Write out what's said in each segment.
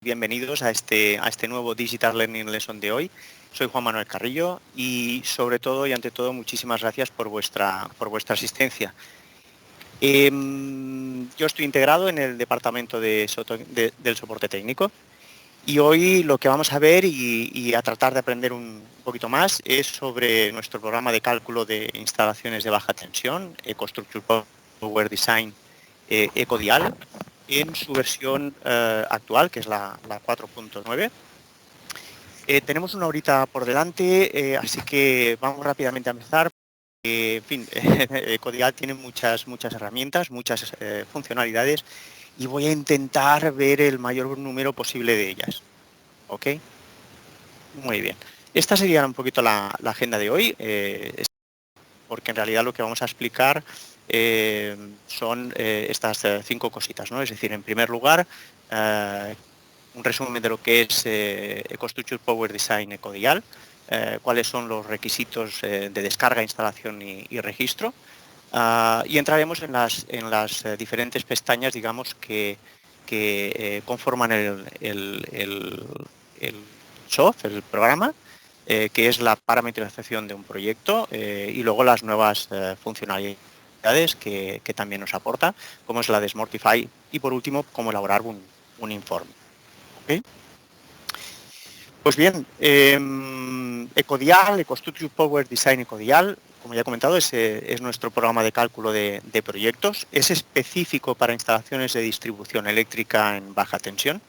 Bienvenidos a este nuevo Digital Learning Lesson de hoy. Soy Juan Manuel Carrillo y sobre todo y ante todo muchísimas gracias por vuestra asistencia. Yo estoy integrado en el departamento del soporte técnico y hoy lo que vamos a ver y a tratar de aprender un poquito más es sobre nuestro programa de cálculo de instalaciones de baja tensión, EcoStruxure Power Design EcoDial, en su versión actual, que es la 4.9. Tenemos una horita por delante, así que vamos rápidamente a empezar. En fin, EcoDial tiene muchas herramientas, muchas funcionalidades y voy a intentar ver el mayor número posible de ellas. ¿Ok? Muy bien. Esta sería un poquito la agenda de hoy, porque en realidad lo que vamos a explicar son estas 5 cositas, ¿no? Es decir, en primer lugar, un resumen de lo que es EcoStruxure Power Design EcoDial, cuáles son los requisitos de descarga, instalación y registro, y entraremos en las diferentes pestañas, digamos, que conforman el SOF, el programa, que es la parametrización de un proyecto y luego las nuevas funcionalidades que también nos aporta, como es la de Smortify y por último, cómo elaborar un informe. ¿Okay? Pues bien, EcoDial, EcoStruxure Power Design EcoDial, como ya he comentado, es nuestro programa de cálculo de proyectos. Es específico para instalaciones de distribución eléctrica en baja tensión.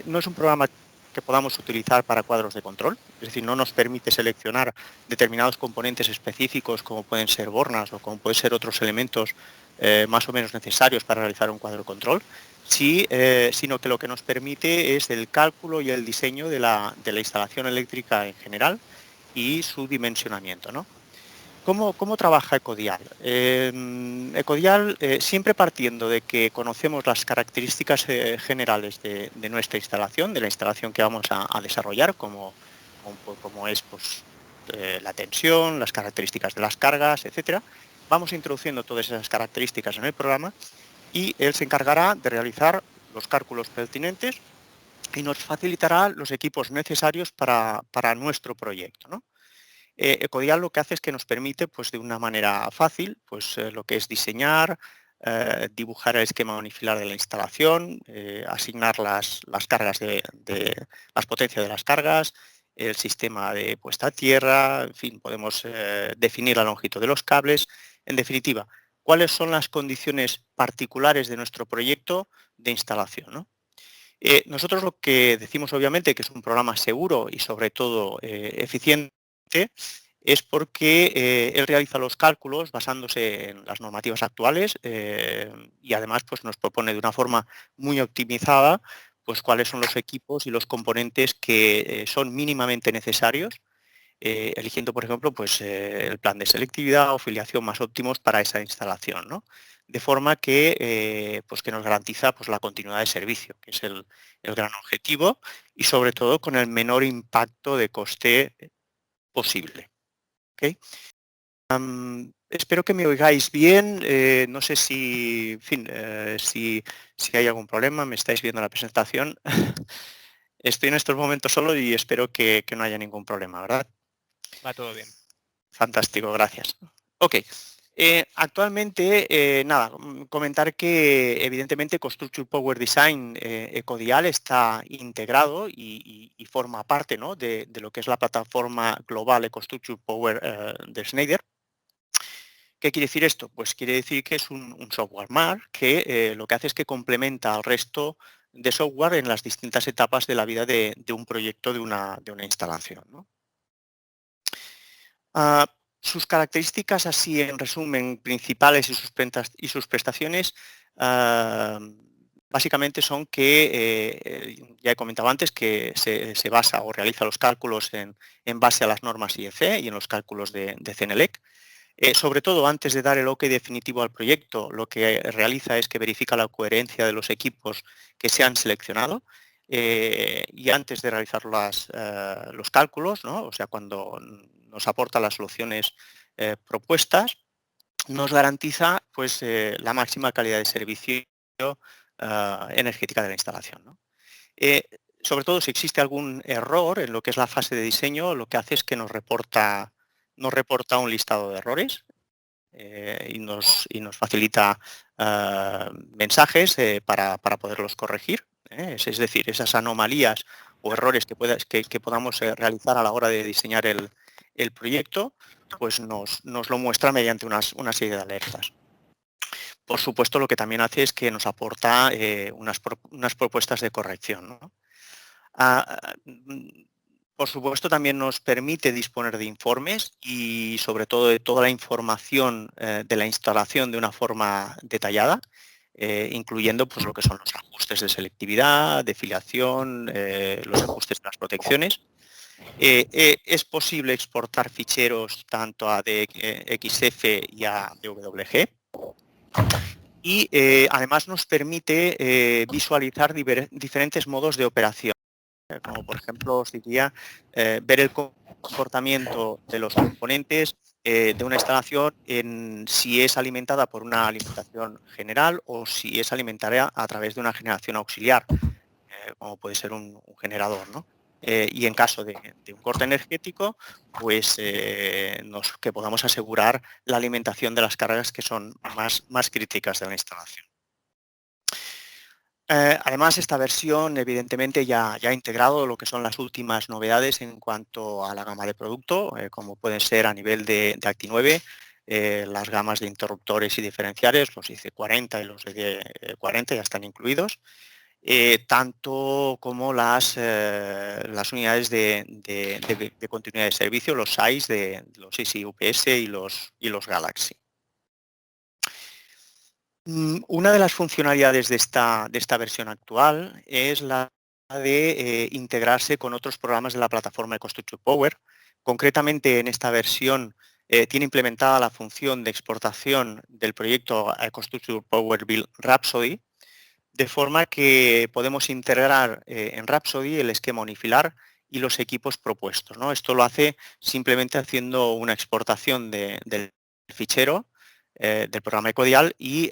No es un programa que podamos utilizar para cuadros de control, es decir, no nos permite seleccionar determinados componentes específicos como pueden ser bornas o como pueden ser otros elementos más o menos necesarios para realizar un cuadro de control, sino que lo que nos permite es el cálculo y el diseño de la instalación eléctrica en general y su dimensionamiento, ¿no? ¿Cómo trabaja EcoDial? EcoDial, siempre partiendo de que conocemos las características generales de nuestra instalación, de la instalación que vamos a desarrollar, como es pues, la tensión, las características de las cargas, etcétera. Vamos introduciendo todas esas características en el programa y él se encargará de realizar los cálculos pertinentes y nos facilitará los equipos necesarios para nuestro proyecto, ¿no? EcoDial lo que hace es que nos permite, pues de una manera fácil, pues lo que es diseñar, dibujar el esquema unifilar de la instalación, asignar las cargas las potencias de las cargas, el sistema de puesta a tierra, en fin, podemos definir la longitud de los cables. En definitiva, cuáles son las condiciones particulares de nuestro proyecto de instalación, ¿no? Nosotros lo que decimos obviamente que es un programa seguro y sobre todo eficiente es porque él realiza los cálculos basándose en las normativas actuales y además pues, nos propone de una forma muy optimizada pues, cuáles son los equipos y los componentes que son mínimamente necesarios, eligiendo, por ejemplo, pues, el plan de selectividad o filiación más óptimos para esa instalación, ¿no? De forma que, pues que nos garantiza pues, la continuidad de servicio, que es el gran objetivo, y sobre todo con el menor impacto de coste posible. ¿Okay? Espero que me oigáis bien. No sé si, en fin, si hay algún problema, me estáis viendo la presentación. Estoy en estos momentos solo y espero que no haya ningún problema, ¿verdad? Va todo bien. Fantástico, gracias. Ok. Actualmente, nada, comentar que evidentemente EcoStruxure Power Design EcoDial está integrado y forma parte, ¿no? de lo que es la plataforma global EcoStruxure Power de Schneider. ¿Qué quiere decir esto? Pues quiere decir que es un software MAR que lo que hace es que complementa al resto de software en las distintas etapas de la vida de un proyecto, de una instalación, ¿no? Sus características, así en resumen, principales y sus prestaciones, básicamente son que, ya he comentado antes, que se basa o realiza los cálculos en base a las normas IEC y en los cálculos de CENELEC. Sobre todo, antes de dar el OK definitivo al proyecto, lo que realiza es que verifica la coherencia de los equipos que se han seleccionado y antes de realizar los cálculos, ¿no? O sea, cuando nos aporta las soluciones propuestas, nos garantiza pues, la máxima calidad de servicio energética de la instalación, ¿no? Sobre todo si existe algún error en lo que es la fase de diseño, lo que hace es que nos reporta un listado de errores y nos facilita mensajes para poderlos corregir. Es decir, esas anomalías o errores que podamos realizar a la hora de diseñar el proyecto, pues nos lo muestra mediante una serie de alertas. Por supuesto, lo que también hace es que nos aporta unas propuestas de corrección, ¿no? Por supuesto, también nos permite disponer de informes y sobre todo de toda la información de la instalación de una forma detallada, incluyendo pues, lo que son los ajustes de selectividad, de filiación, los ajustes de las protecciones. Es posible exportar ficheros tanto a DXF y a DWG. Y además nos permite visualizar diferentes modos de operación, como por ejemplo os diría ver el comportamiento de los componentes de una instalación en si es alimentada por una alimentación general o si es alimentada a través de una generación auxiliar, como puede ser un generador, ¿no? Y en caso de un corte energético, pues que podamos asegurar la alimentación de las cargas que son más críticas de la instalación. Además, esta versión evidentemente ya ha integrado lo que son las últimas novedades en cuanto a la gama de producto, como pueden ser a nivel de Acti9, las gamas de interruptores y diferenciales, los IC40 y los D40 ya están incluidos, tanto como las unidades de continuidad de servicio, los SAIS de los ICI-UPS y los Galaxy. Una de las funcionalidades de esta versión actual es la de integrarse con otros programas de la plataforma EcoStruxure Power. Concretamente, en esta versión tiene implementada la función de exportación del proyecto a EcoStruxure Power Build Rhapsody, de forma que podemos integrar en Rhapsody el esquema unifilar y los equipos propuestos, ¿no? Esto lo hace simplemente haciendo una exportación del fichero del programa Ecodial y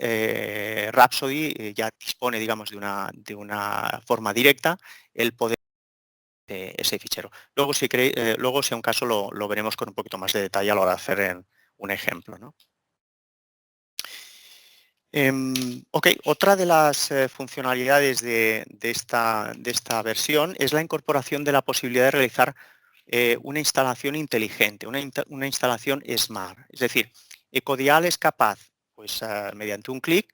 Rhapsody ya dispone, digamos, de una forma directa el poder ese fichero. Luego, si a un caso lo veremos con un poquito más de detalle a la hora de hacer un ejemplo, ¿no? Ok, otra de las funcionalidades de esta versión es la incorporación de la posibilidad de realizar una instalación inteligente, una instalación smart. Es decir, Ecodial es capaz, pues mediante un clic,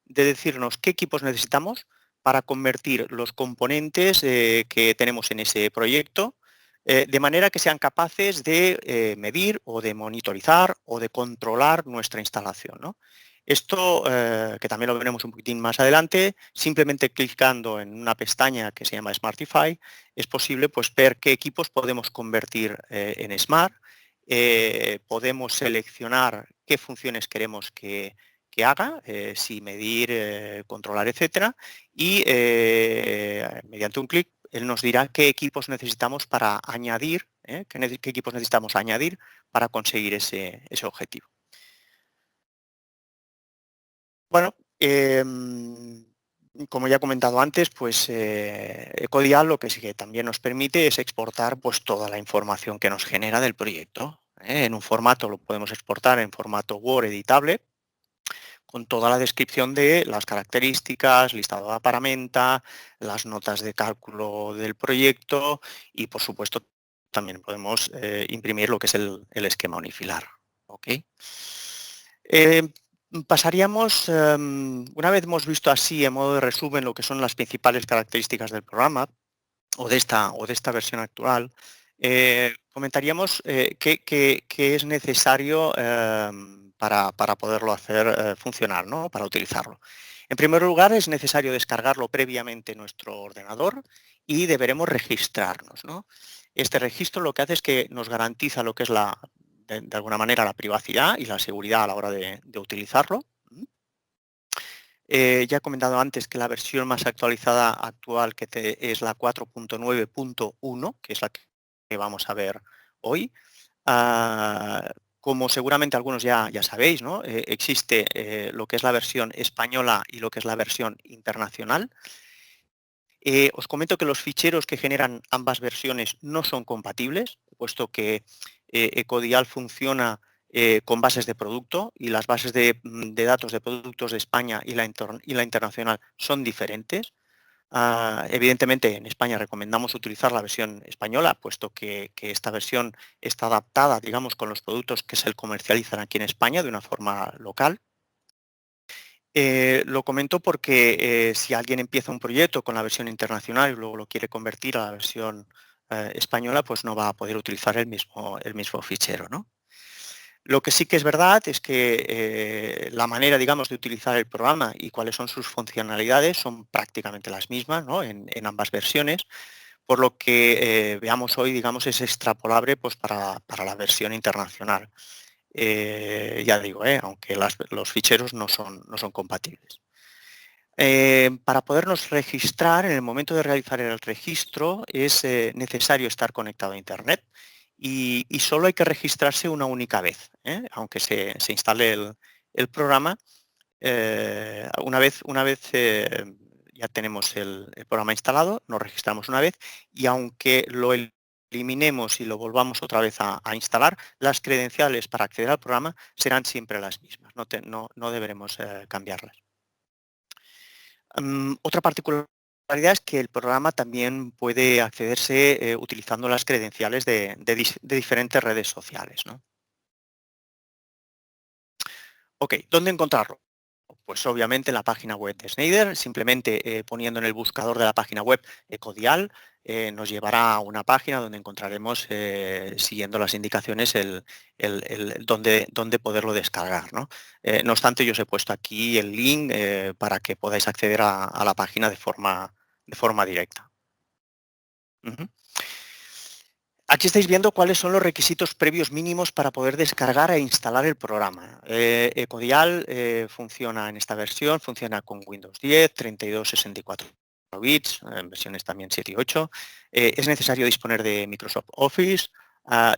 de decirnos qué equipos necesitamos para convertir los componentes que tenemos en ese proyecto de manera que sean capaces de medir o de monitorizar o de controlar nuestra instalación, ¿no? Esto, que también lo veremos un poquitín más adelante, simplemente clicando en una pestaña que se llama Smartify, es posible pues, ver qué equipos podemos convertir en Smart, podemos seleccionar qué funciones queremos que haga, si medir, controlar, etcétera, y mediante un clic él nos dirá qué equipos necesitamos para añadir, qué equipos necesitamos añadir para conseguir ese objetivo. Bueno, como ya he comentado antes, pues Ecodial lo que sí que también nos permite es exportar pues, toda la información que nos genera del proyecto. En un formato, lo podemos exportar en formato Word editable, con toda la descripción de las características, listado de paramenta, las notas de cálculo del proyecto y, por supuesto, también podemos imprimir lo que es el esquema unifilar. ¿Okay? Pasaríamos, una vez hemos visto así, en modo de resumen, lo que son las principales características del programa o de esta versión actual, comentaríamos qué es necesario para poderlo hacer funcionar, ¿no? Para utilizarlo. En primer lugar, es necesario descargarlo previamente en nuestro ordenador y deberemos registrarnos, ¿no? Este registro lo que hace es que nos garantiza lo que es de alguna manera la privacidad y la seguridad a la hora de utilizarlo. Ya he comentado antes que la versión más actualizada actual es la 4.9.1, que es la que vamos a ver hoy. Como seguramente algunos ya sabéis, ¿no? Existe lo que es la versión española y lo que es la versión internacional. Os comento que los ficheros que generan ambas versiones no son compatibles, puesto que Ecodial funciona con bases de producto y las bases de datos de productos de España y la internacional son diferentes. Evidentemente, en España recomendamos utilizar la versión española, puesto que esta versión está adaptada, digamos, con los productos que se comercializan aquí en España de una forma local. Lo comento porque si alguien empieza un proyecto con la versión internacional y luego lo quiere convertir a la versión española, pues no va a poder utilizar el mismo fichero, ¿no? Lo que sí que es verdad es que la manera, digamos, de utilizar el programa y cuáles son sus funcionalidades son prácticamente las mismas, ¿no? en ambas versiones, por lo que veamos hoy, digamos, es extrapolable pues, para la versión internacional. Ya digo, aunque los ficheros no son compatibles. Para podernos registrar, en el momento de realizar el registro, es necesario estar conectado a Internet y solo hay que registrarse una única vez, aunque se instale el programa. Una vez ya tenemos el programa instalado, nos registramos una vez y aunque lo eliminemos y lo volvamos otra vez a instalar, las credenciales para acceder al programa serán siempre las mismas, no deberemos cambiarlas. Otra particularidad es que el programa también puede accederse utilizando las credenciales de diferentes redes sociales, ¿no? Ok, ¿dónde encontrarlo? Pues obviamente en la página web de Schneider, simplemente poniendo en el buscador de la página web Ecodial, nos llevará a una página donde encontraremos, siguiendo las indicaciones, dónde poderlo descargar, ¿no? No obstante, yo os he puesto aquí el link para que podáis acceder a la página de forma directa. Ujú. Aquí estáis viendo cuáles son los requisitos previos mínimos para poder descargar e instalar el programa. Ecodial funciona en esta versión, funciona con Windows 10, 32, 64 bits, en versiones también 7 y 8. Es necesario disponer de Microsoft Office,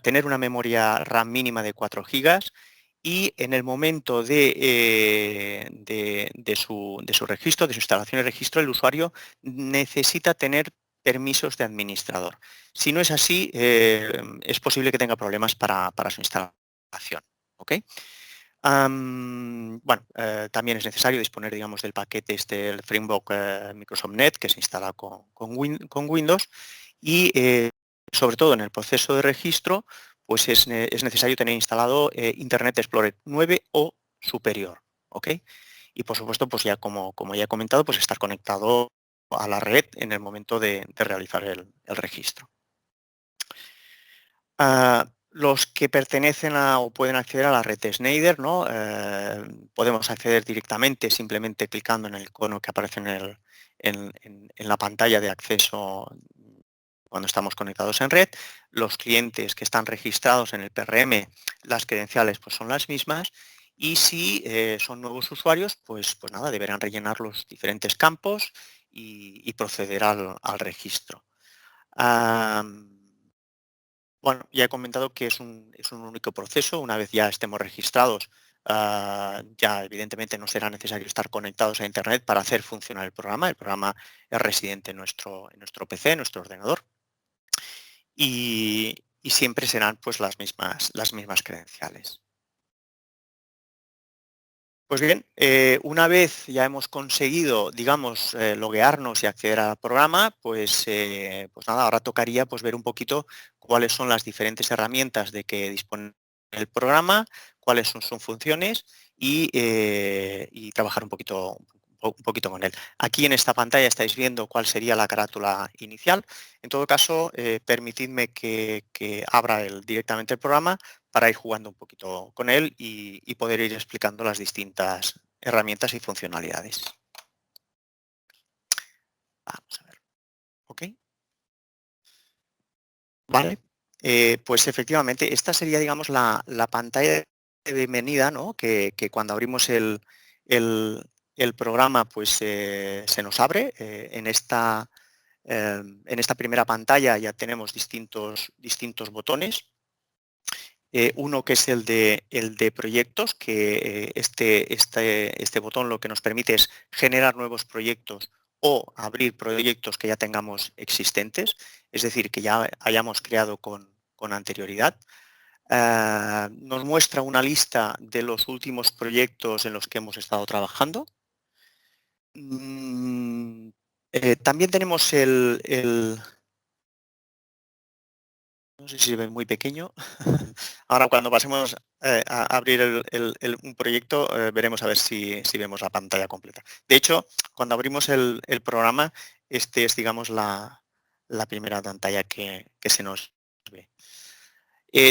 tener una memoria RAM mínima de 4 gigas y en el momento de su registro, de su instalación y registro, el usuario necesita tener permisos de administrador. Si no es así, es posible que tenga problemas para su instalación. ¿Okay? Bueno, también es necesario disponer, digamos, del paquete el framework Microsoft Net que se instala con Windows y, sobre todo en el proceso de registro, pues es necesario tener instalado Internet Explorer 9 o superior. ¿Ok? Y por supuesto, pues ya como ya he comentado, pues estar conectado a la red en el momento de realizar el registro. Los que pertenecen o pueden acceder a la red de Schneider, ¿no? Podemos acceder directamente simplemente clicando en el icono que aparece en la pantalla de acceso cuando estamos conectados en red. Los clientes que están registrados en el PRM, las credenciales pues son las mismas y si son nuevos usuarios, pues nada, deberán rellenar los diferentes campos y proceder al registro. Bueno, ya he comentado que es un único proceso. Una vez ya estemos registrados, ya evidentemente no será necesario estar conectados a Internet para hacer funcionar el programa. El programa es residente en nuestro PC, en nuestro ordenador. Y siempre serán pues las mismas credenciales. Pues bien, una vez ya hemos conseguido, digamos, loguearnos y acceder al programa, pues nada, ahora tocaría pues ver un poquito cuáles son las diferentes herramientas de que dispone el programa, cuáles son sus funciones y trabajar un poquito con él. Aquí en esta pantalla estáis viendo cuál sería la carátula inicial. En todo caso, permitidme que abra directamente el programa para ir jugando un poquito con él y poder ir explicando las distintas herramientas y funcionalidades. Vamos a ver. ¿Ok? Vale. Pues efectivamente, esta sería, digamos, la pantalla de bienvenida, ¿no? Que cuando abrimos el programa, pues se nos abre. En esta primera pantalla ya tenemos distintos botones. Uno que es el de proyectos, que este botón lo que nos permite es generar nuevos proyectos o abrir proyectos que ya tengamos existentes, es decir, que ya hayamos creado con anterioridad. Nos muestra una lista de los últimos proyectos en los que hemos estado trabajando. También tenemos no sé si se ve muy pequeño. Ahora cuando pasemos a abrir un proyecto veremos a ver si vemos la pantalla completa. De hecho, cuando abrimos el programa, este es, digamos, la primera pantalla que se nos ve.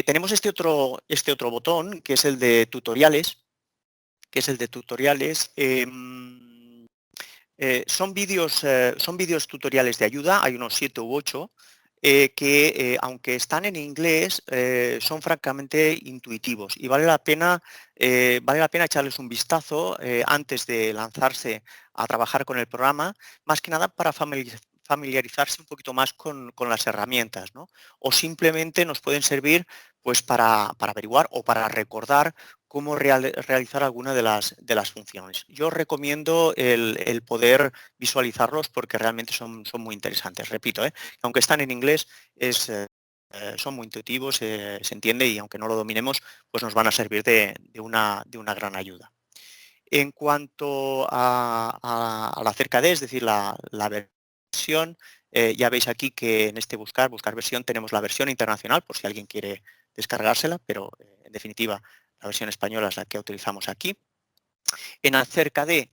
Tenemos este otro botón, que es el de tutoriales, son vídeos tutoriales de ayuda, hay unos 7 u 8, que aunque están en inglés, son francamente intuitivos y vale la pena echarles un vistazo antes de lanzarse a trabajar con el programa, más que nada para familiarizarse un poquito más con las herramientas, ¿no? O simplemente nos pueden servir pues para averiguar o para recordar cómo realizar alguna de las funciones. Yo recomiendo el poder visualizarlos porque realmente son muy interesantes. Repito, aunque están en inglés, son muy intuitivos, se entiende y aunque no lo dominemos, pues nos van a servir de una gran ayuda. En cuanto a la cerca de, es decir, la versión, ya veis aquí que en este buscar versión, tenemos la versión internacional, por si alguien quiere descargársela, pero en definitiva la versión española es la que utilizamos aquí. En acerca de,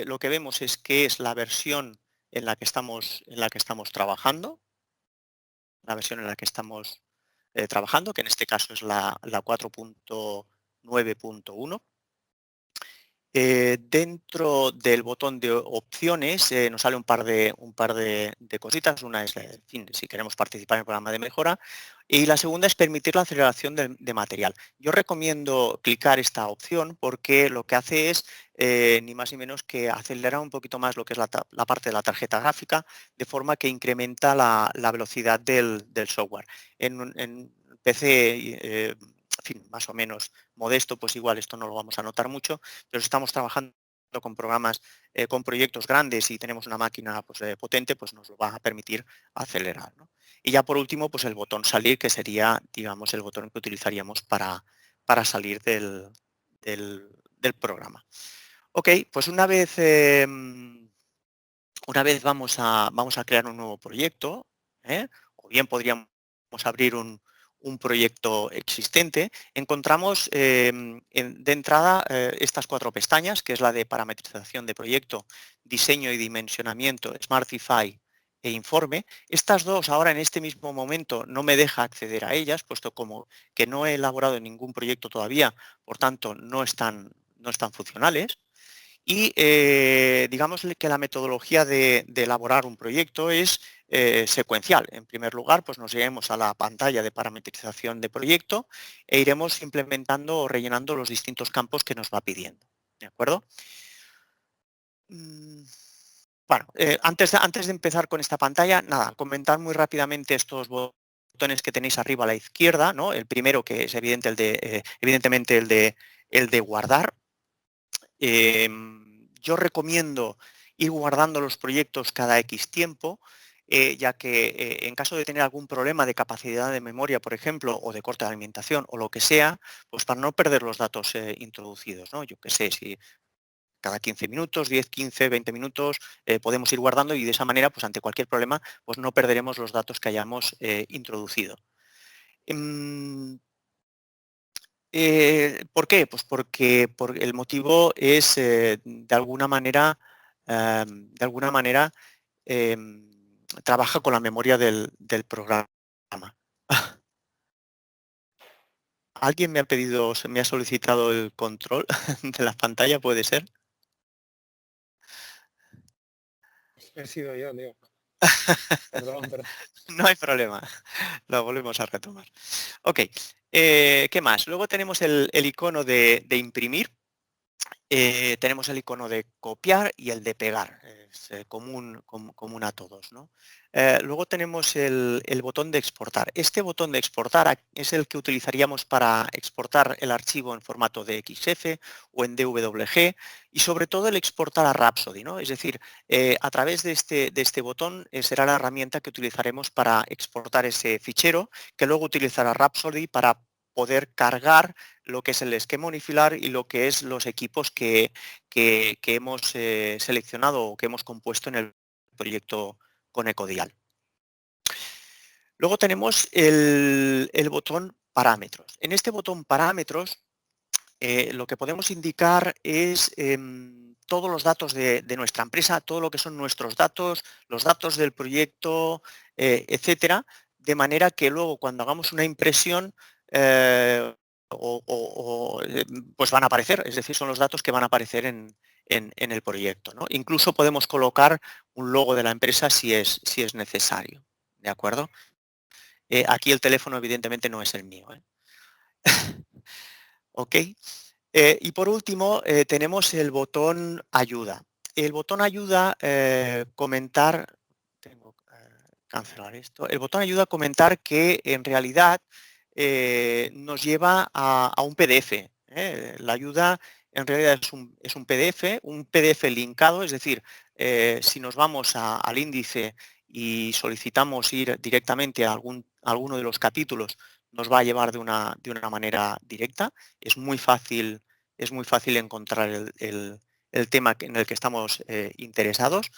lo que vemos es que es la versión en la que estamos trabajando, la versión en la que estamos trabajando, que en este caso es la 4.9.1. Dentro del botón de opciones nos sale un par de cositas. Una es, en fin, si queremos participar en el programa de mejora, y la segunda es permitir la aceleración de material. Yo recomiendo clicar esta opción porque lo que hace es ni más ni menos que acelerar un poquito más lo que es la parte de la tarjeta gráfica, de forma que incrementa la velocidad del software. En PC, en fin, más o menos modesto, pues igual esto no lo vamos a notar mucho, pero si estamos trabajando con programas, con proyectos grandes y tenemos una máquina pues, potente, pues nos lo va a permitir acelerar, ¿no? Y ya por último, pues el botón salir, que sería, digamos, el botón que utilizaríamos para salir del programa. Ok, pues una vez vamos a crear un nuevo proyecto, o bien podríamos abrir un proyecto existente, encontramos de entrada estas 4 pestañas, que es la de parametrización de proyecto, diseño y dimensionamiento, Smartify e informe. Estas dos ahora en este mismo momento no me deja acceder a ellas, puesto como que no he elaborado ningún proyecto todavía, por tanto no están funcionales. Y digamos que la metodología de elaborar un proyecto es secuencial. En primer lugar, pues nos iremos a la pantalla de parametrización de proyecto e iremos implementando o rellenando los distintos campos que nos va pidiendo. ¿De acuerdo? Bueno, antes de empezar con esta pantalla, nada, comentar muy rápidamente estos botones que tenéis arriba a la izquierda, ¿no? El primero, que es evidentemente el de guardar. Yo recomiendo ir guardando los proyectos cada X tiempo, ya que en caso de tener algún problema de capacidad de memoria, por ejemplo, o de corte de alimentación o lo que sea, pues para no perder los datos introducidos, ¿no? Yo qué sé, si cada 15 minutos, 10, 15, 20 minutos podemos ir guardando y de esa manera, pues ante cualquier problema, pues no perderemos los datos que hayamos introducido. ¿Por qué? Pues porque el motivo es, de alguna manera, trabaja con la memoria del programa. ¿Alguien me ha solicitado el control de la pantalla, puede ser? He sido yo, Leo. Perdón. No hay problema, lo volvemos a retomar. Ok, ¿qué más? Luego tenemos el icono de imprimir. Tenemos el icono de copiar y el de pegar. es común a todos, ¿no? Luego tenemos el botón de exportar. Este botón de exportar es el que utilizaríamos para exportar el archivo en formato de XF o en DWG y sobre todo el exportar a Rhapsody, ¿no? Es decir, a través de este botón será la herramienta que utilizaremos para exportar ese fichero que luego utilizará Rhapsody para poder cargar lo que es el esquema unifilar y lo que es los equipos que hemos seleccionado o que hemos compuesto en el proyecto con Ecodial. Luego tenemos el botón parámetros. En este botón parámetros lo que podemos indicar es todos los datos de nuestra empresa, todo lo que son nuestros datos, los datos del proyecto, etcétera, de manera que luego cuando hagamos una impresión pues van a aparecer, es decir, son los datos que van a aparecer en el proyecto, ¿no? Incluso podemos colocar un logo de la empresa si es necesario, ¿de acuerdo? Aquí el teléfono evidentemente no es el mío, ¿eh? ¿Ok? Y por último tenemos el botón ayuda. El botón ayuda comentar, tengo que cancelar esto, el botón ayuda a comentar que en realidad nos lleva a un PDF. La ayuda en realidad es un PDF linkado, es decir, si nos vamos al índice y solicitamos ir directamente a alguno de los capítulos, nos va a llevar de una manera directa. Es muy fácil encontrar el tema en el que estamos interesados.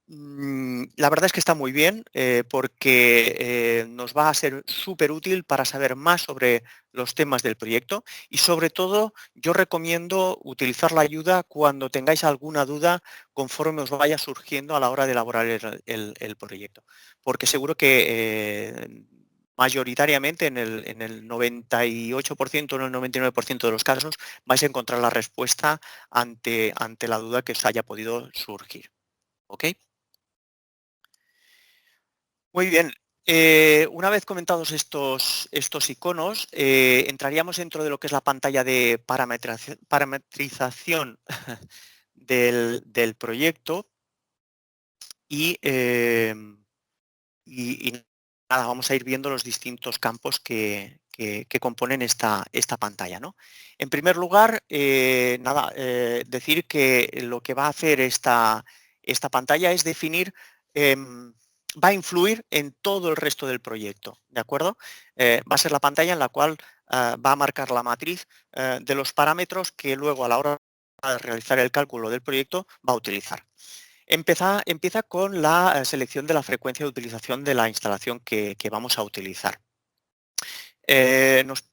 La verdad es que está muy bien porque nos va a ser súper útil para saber más sobre los temas del proyecto y sobre todo yo recomiendo utilizar la ayuda cuando tengáis alguna duda conforme os vaya surgiendo a la hora de elaborar el proyecto. Porque seguro que mayoritariamente en el 98% o en el 99% de los casos vais a encontrar la respuesta ante la duda que os haya podido surgir. ¿Ok? Muy bien. Una vez comentados estos iconos, entraríamos dentro de lo que es la pantalla de parametrización del proyecto y, y nada, vamos a ir viendo los distintos campos que componen esta pantalla, ¿no? En primer lugar, decir que lo que va a hacer esta pantalla es definir, va a influir en todo el resto del proyecto, ¿de acuerdo? Va a ser la pantalla en la cual va a marcar la matriz de los parámetros que luego a la hora de realizar el cálculo del proyecto va a utilizar. Empieza con la selección de la frecuencia de utilización de la instalación que vamos a utilizar. Nos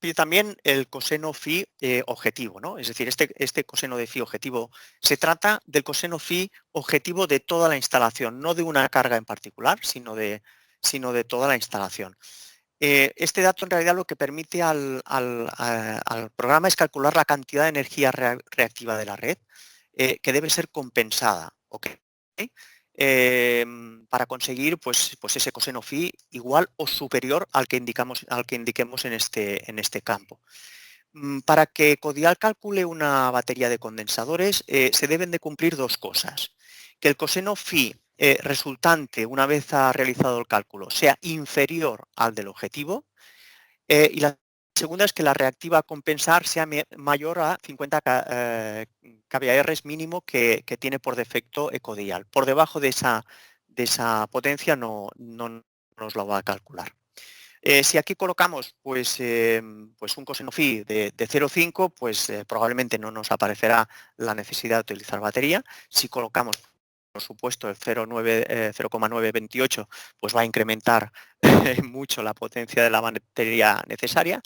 pide también el coseno phi objetivo, ¿no? Es decir, este coseno de phi objetivo se trata del coseno phi objetivo de toda la instalación, no de una carga en particular, sino de toda la instalación. Este dato en realidad lo que permite al programa es calcular la cantidad de energía reactiva de la red que debe ser compensada, ¿ok? Para conseguir pues ese coseno phi igual o superior al que indiquemos en este campo. Para que Ecodial calcule una batería de condensadores se deben de cumplir dos cosas. Que el coseno phi resultante una vez ha realizado el cálculo sea inferior al del objetivo y la segunda es que la reactiva a compensar sea mayor a 50 kVAR mínimo que tiene por defecto Ecodial. Por debajo de esa potencia no nos lo va a calcular. Si aquí colocamos pues un coseno phi de 0,5, pues probablemente no nos aparecerá la necesidad de utilizar batería. Si colocamos, por supuesto, el 0,928, pues va a incrementar mucho la potencia de la batería necesaria.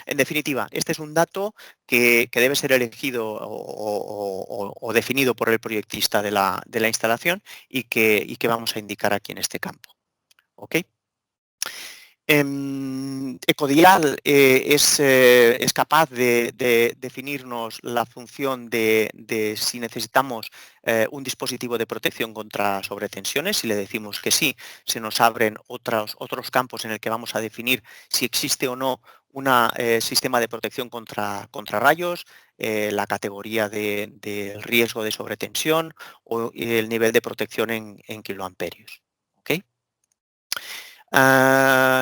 En definitiva, este es un dato que debe ser elegido o definido por el proyectista de la instalación y que vamos a indicar aquí en este campo. ¿Ok? Ecodial es capaz de definirnos la función de si necesitamos un dispositivo de protección contra sobretensiones. Si le decimos que sí, se nos abren otros campos en el que vamos a definir si existe o no un sistema de protección contra rayos, la categoría de riesgo de sobretensión o el nivel de protección en kiloamperios. ¿Okay?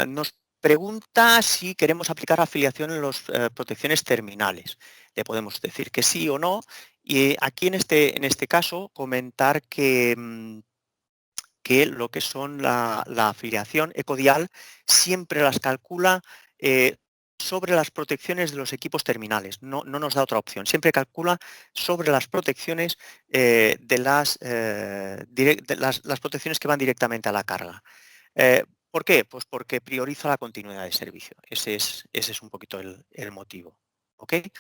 Nos pregunta si queremos aplicar afiliación en las protecciones terminales. Le podemos decir que sí o no. Y aquí en este caso comentar que lo que son la afiliación EcoDial siempre las calcula sobre las protecciones de los equipos terminales. No nos da otra opción. Siempre calcula sobre las protecciones de las protecciones que van directamente a la carga. ¿Por qué? Pues porque prioriza la continuidad de servicio. Ese es un poquito el motivo. ¿Okay?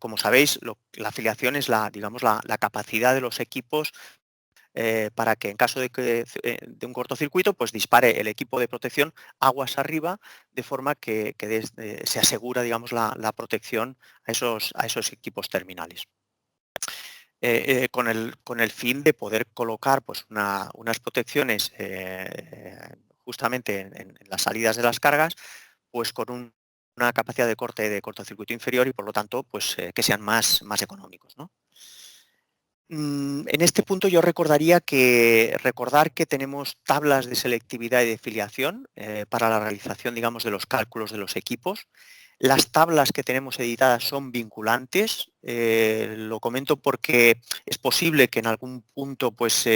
Como sabéis, la afiliación es digamos, la capacidad de los equipos para que en caso de un cortocircuito, pues dispare el equipo de protección aguas arriba, de forma que se asegura, digamos, la protección a esos equipos terminales. Con el fin de poder colocar pues, unas protecciones justamente en las salidas de las cargas, pues con una capacidad de corte de cortocircuito inferior y por lo tanto pues, que sean más económicos, ¿no? En este punto yo recordar que tenemos tablas de selectividad y de filiación para la realización, digamos, de los cálculos de los equipos. Las tablas que tenemos editadas son vinculantes. Lo comento porque es posible que en algún punto pues,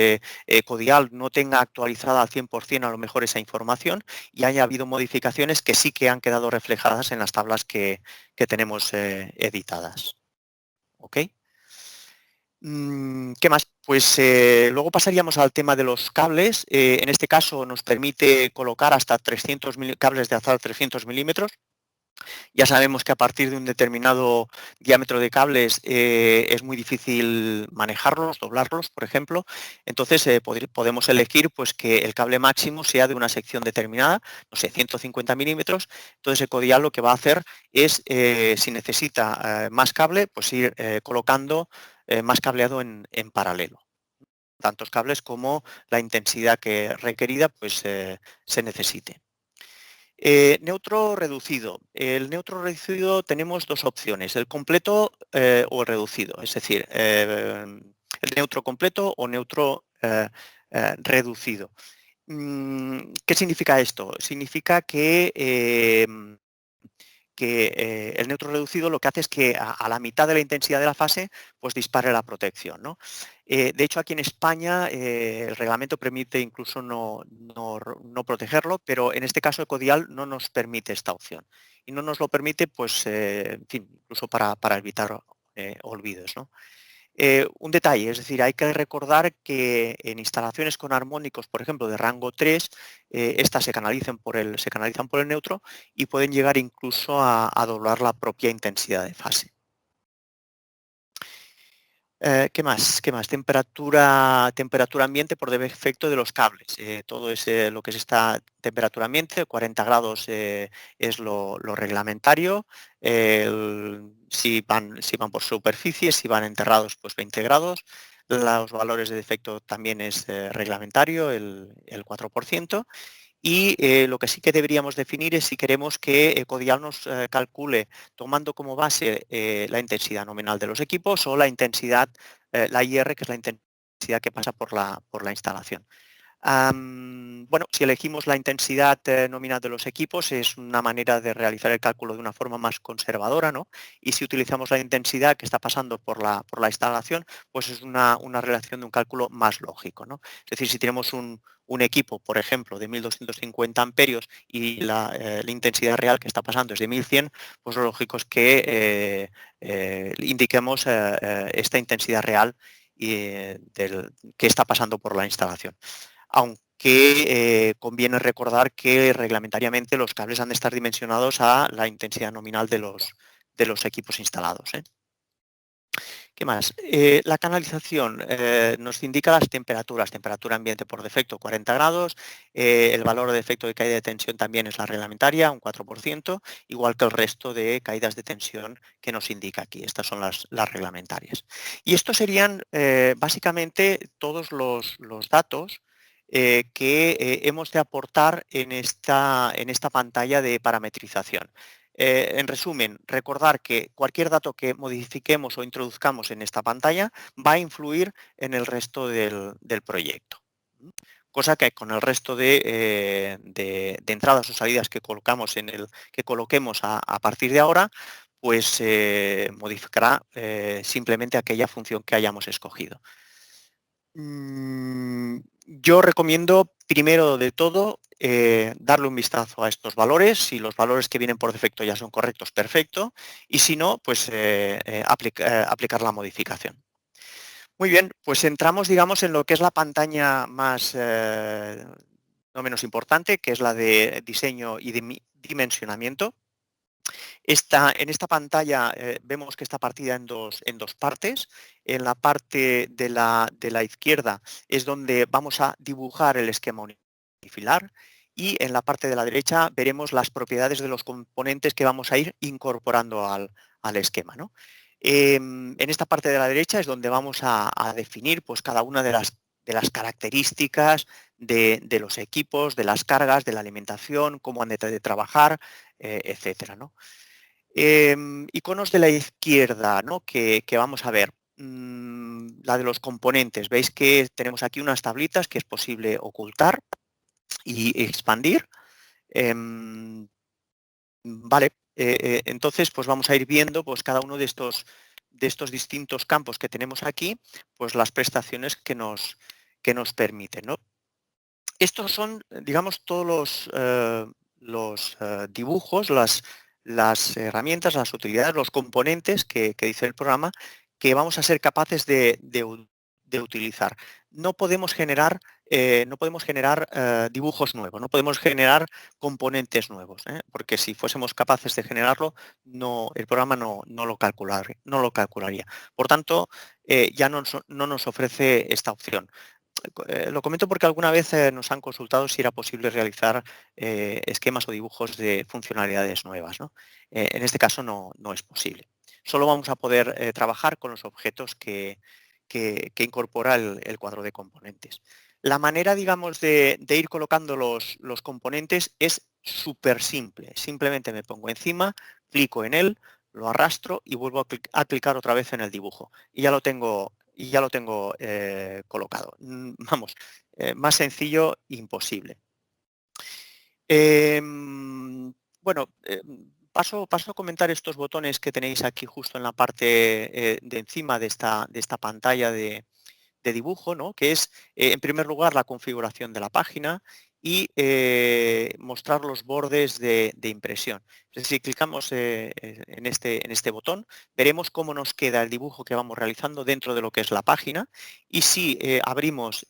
Codial no tenga actualizada al 100% a lo mejor esa información y haya habido modificaciones que sí que han quedado reflejadas en las tablas que tenemos editadas. ¿Ok? ¿Qué más? Pues luego pasaríamos al tema de los cables. En este caso nos permite colocar hasta 300 cables de alzado 300 milímetros. Ya sabemos que a partir de un determinado diámetro de cables es muy difícil manejarlos, doblarlos, por ejemplo. Entonces podemos elegir pues, que el cable máximo sea de una sección determinada, no sé, 150 milímetros. Entonces Ecodial lo que va a hacer es, si necesita más cable, pues ir colocando más cableado en paralelo. Tantos cables como la intensidad que requerida pues, se necesite. Neutro reducido. El neutro reducido tenemos dos opciones, el completo o el reducido, es decir, el neutro completo o neutro reducido. ¿Qué significa esto? Significa que el neutro reducido lo que hace es que a la mitad de la intensidad de la fase pues dispare la protección, ¿no? De hecho, aquí en España el reglamento permite incluso no protegerlo, pero en este caso Ecodial no nos permite esta opción. Y no nos lo permite, pues, en fin, incluso para evitar olvidos, ¿no? Un detalle, es decir, hay que recordar que en instalaciones con armónicos, por ejemplo, de rango 3, estas se canalizan por el neutro y pueden llegar incluso a doblar la propia intensidad de fase. ¿Qué más? Temperatura ambiente por defecto de los cables. Todo lo que es esta temperatura ambiente, 40 grados es lo reglamentario. Si van por superficie, si van enterrados, pues 20 grados. Los valores de defecto también es reglamentario, el 4%. Y lo que sí que deberíamos definir es si queremos que Ecodial nos calcule tomando como base la intensidad nominal de los equipos o la intensidad, la IR, que es la intensidad que pasa por la instalación. Bueno, si elegimos la intensidad nominal de los equipos es una manera de realizar el cálculo de una forma más conservadora, ¿no? Y si utilizamos la intensidad que está pasando por la instalación, pues es una relación de un cálculo más lógico, ¿no? Es decir, si tenemos un equipo, por ejemplo, de 1250 amperios y la intensidad real que está pasando es de 1100, pues lo lógico es que indiquemos esta intensidad real que está pasando por la instalación. Aunque conviene recordar que reglamentariamente los cables han de estar dimensionados a la intensidad nominal de los equipos instalados. ¿Qué más? La canalización nos indica las temperaturas. Temperatura ambiente por defecto 40 grados. El valor de defecto de caída de tensión también es la reglamentaria, un 4%, igual que el resto de caídas de tensión que nos indica aquí. Estas son las reglamentarias. Y estos serían básicamente todos los datos que hemos de aportar en esta pantalla de parametrización. En resumen, recordar que cualquier dato que modifiquemos o introduzcamos en esta pantalla va a influir en el resto del proyecto. Cosa que con el resto de entradas o salidas que coloquemos a partir de ahora, pues modificará simplemente aquella función que hayamos escogido. Yo recomiendo, primero de todo, darle un vistazo a estos valores. Si los valores que vienen por defecto ya son correctos, perfecto. Y si no, pues aplicar la modificación. Muy bien, pues entramos, digamos, en lo que es la pantalla más, no menos importante, que es la de diseño y dimensionamiento. En esta pantalla vemos que está partida en dos partes. En la parte de la izquierda es donde vamos a dibujar el esquema unifilar y en la parte de la derecha veremos las propiedades de los componentes que vamos a ir incorporando al esquema, ¿no? En esta parte de la derecha es donde vamos a definir pues, cada una de las características de los equipos, de las cargas, de la alimentación, cómo han de trabajar, etcétera, ¿no? Iconos de la izquierda, ¿no? que vamos a ver. La de los componentes. Veis que tenemos aquí unas tablitas que es posible ocultar y expandir. Vale, entonces pues vamos a ir viendo pues, cada uno de estos distintos campos que tenemos aquí, pues las prestaciones que nos permiten, ¿no? Estos son, digamos, todos los dibujos, las herramientas, las utilidades, los componentes que dice el programa que vamos a ser capaces de utilizar. No podemos generar, dibujos nuevos, no podemos generar componentes nuevos, porque si fuésemos capaces de generarlo, el programa no lo calcularía. Por tanto, ya no nos ofrece esta opción. Lo comento porque alguna vez nos han consultado si era posible realizar esquemas o dibujos de funcionalidades nuevas, ¿no? En este caso no es posible. Solo vamos a poder trabajar con los objetos que incorpora el cuadro de componentes. La manera, digamos, de ir colocando los componentes es súper simple. Simplemente me pongo encima, clico en él, lo arrastro y vuelvo a clicar otra vez en el dibujo. Y ya lo tengo colocado. Vamos, más sencillo, imposible. Bueno, paso a comentar estos botones que tenéis aquí justo en la parte de encima de esta pantalla de dibujo, ¿no? Que es, en primer lugar, la configuración de la página y mostrar los bordes de impresión. Entonces, si clicamos en este botón, veremos cómo nos queda el dibujo que vamos realizando dentro de lo que es la página y si abrimos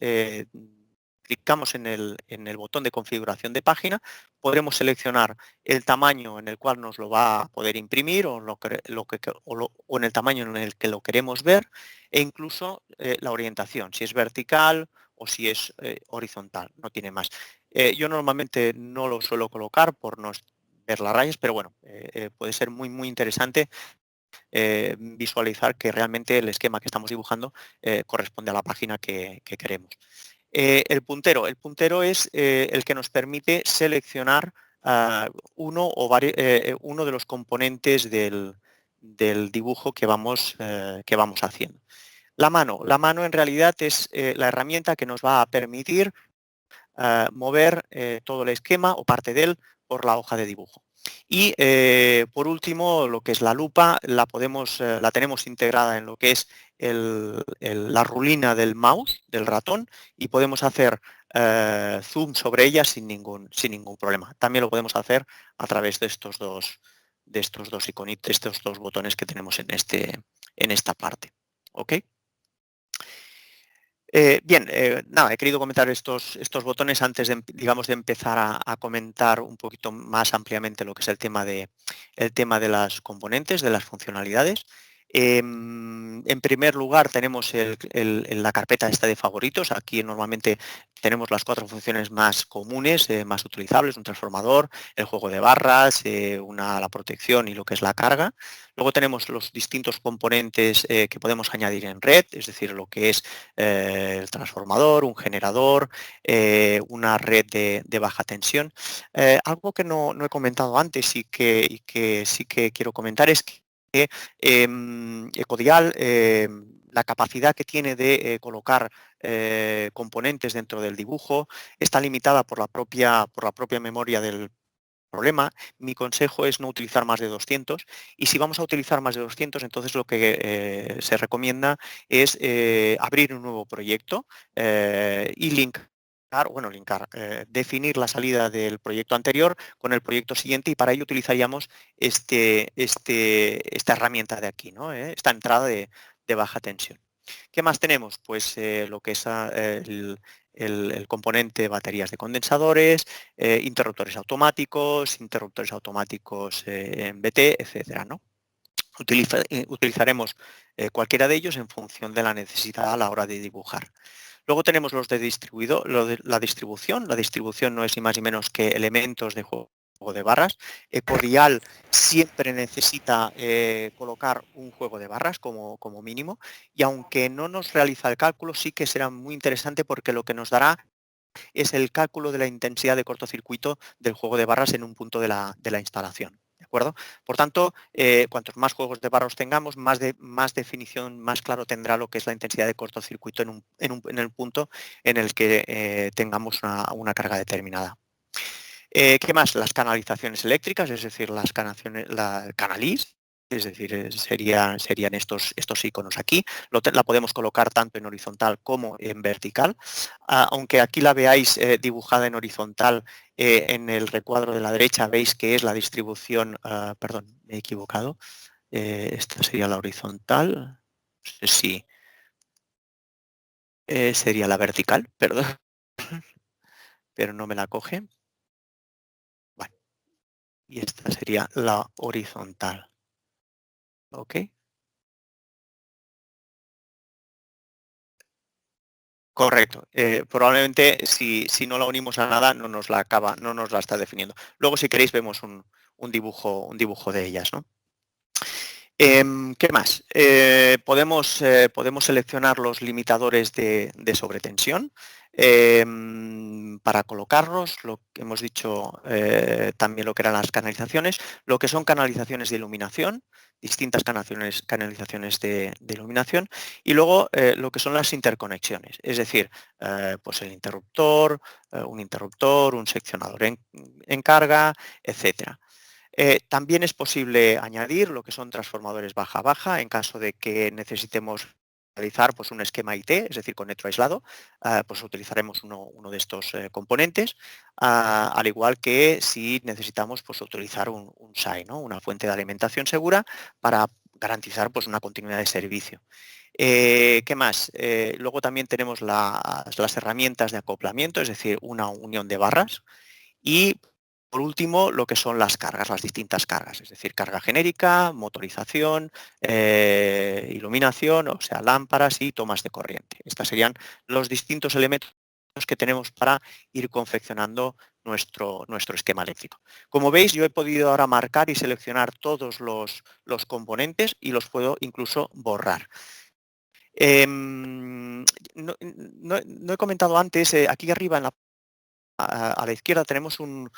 clicamos en el botón de configuración de página, podremos seleccionar el tamaño en el cual nos lo va a poder imprimir o en el tamaño en el que lo queremos ver e incluso la orientación, si es vertical o si es horizontal, no tiene más. Yo normalmente no lo suelo colocar por no ver las rayas, pero bueno, puede ser muy, muy interesante visualizar que realmente el esquema que estamos dibujando corresponde a la página que queremos. El puntero es el que nos permite seleccionar uno de los componentes del dibujo que vamos haciendo. La mano en realidad es la herramienta que nos va a permitir mover todo el esquema o parte de él por la hoja de dibujo. Y por último, lo que es la lupa, la tenemos integrada en lo que es la rulina del mouse, del ratón, y podemos hacer zoom sobre ella sin ningún problema. También lo podemos hacer a través de estos dos iconitos, estos dos botones que tenemos en esta parte. ¿Ok? Bien, nada, he querido comentar estos botones antes de empezar a comentar un poquito más ampliamente lo que es el tema de las componentes, de las funcionalidades. En primer lugar tenemos la carpeta esta de favoritos. Aquí normalmente tenemos las 4 funciones más comunes, más utilizables: un transformador, el juego de barras, la protección y lo que es la carga. Luego tenemos los distintos componentes que podemos añadir en red, es decir, lo que es el transformador, un generador, una red de baja tensión. Algo que no he comentado antes y que sí que quiero comentar es que Ecodial, la capacidad que tiene de colocar componentes dentro del dibujo está limitada por la propia memoria del problema. Mi consejo es no utilizar más de 200, y si vamos a utilizar más de 200, entonces lo que se recomienda es abrir un nuevo proyecto y definir la salida del proyecto anterior con el proyecto siguiente, y para ello utilizaríamos esta herramienta de aquí, ¿no? Esta entrada de baja tensión. ¿Qué más tenemos? Pues lo que es el componente baterías de condensadores, interruptores automáticos en BT, etcétera, ¿no? Utilizaremos cualquiera de ellos en función de la necesidad a la hora de dibujar. Luego tenemos los de la distribución. La distribución no es ni más ni menos que elementos de juego de barras. Ecodial siempre necesita colocar un juego de barras como mínimo, y aunque no nos realiza el cálculo, sí que será muy interesante, porque lo que nos dará es el cálculo de la intensidad de cortocircuito del juego de barras en un punto de la instalación. ¿De acuerdo? Por tanto, cuantos más juegos de barras tengamos, más definición, más claro tendrá lo que es la intensidad de cortocircuito en el punto en el que tengamos una carga determinada. ¿Qué más? Las canalizaciones eléctricas, es decir, la canalís, es decir, serían estos iconos aquí. La podemos colocar tanto en horizontal como en vertical. Aunque aquí la veáis dibujada en horizontal, en el recuadro de la derecha veis que es la distribución, perdón, me he equivocado. Esta sería la horizontal. Sí, sería la vertical, perdón, pero no me la coge. Bueno, y esta sería la horizontal. ¿Ok? Correcto. Probablemente si no la unimos a nada no nos la está definiendo. Luego, si queréis, vemos un dibujo de ellas, ¿no? ¿Qué más? Podemos seleccionar los limitadores de sobretensión para colocarlos, lo que hemos dicho, también lo que eran las canalizaciones, lo que son canalizaciones de iluminación, distintas canalizaciones de iluminación, y luego lo que son las interconexiones, es decir, pues el interruptor, un seccionador en carga, etcétera. También es posible añadir lo que son transformadores baja-baja en caso de que necesitemos realizar pues, un esquema IT, es decir, con neutro aislado. Pues utilizaremos uno de estos componentes, al igual que si necesitamos pues, utilizar un SAI, ¿no? Una fuente de alimentación segura, para garantizar pues, una continuidad de servicio. ¿Qué más? Luego también tenemos las herramientas de acoplamiento, es decir, una unión de barras. Y por último, lo que son las cargas, las distintas cargas, es decir, carga genérica, motorización, iluminación, o sea, lámparas y tomas de corriente. Estos serían los distintos elementos que tenemos para ir confeccionando nuestro esquema eléctrico. Como veis, yo he podido ahora marcar y seleccionar todos los componentes, y los puedo incluso borrar. No he comentado antes, aquí arriba en la izquierda tenemos un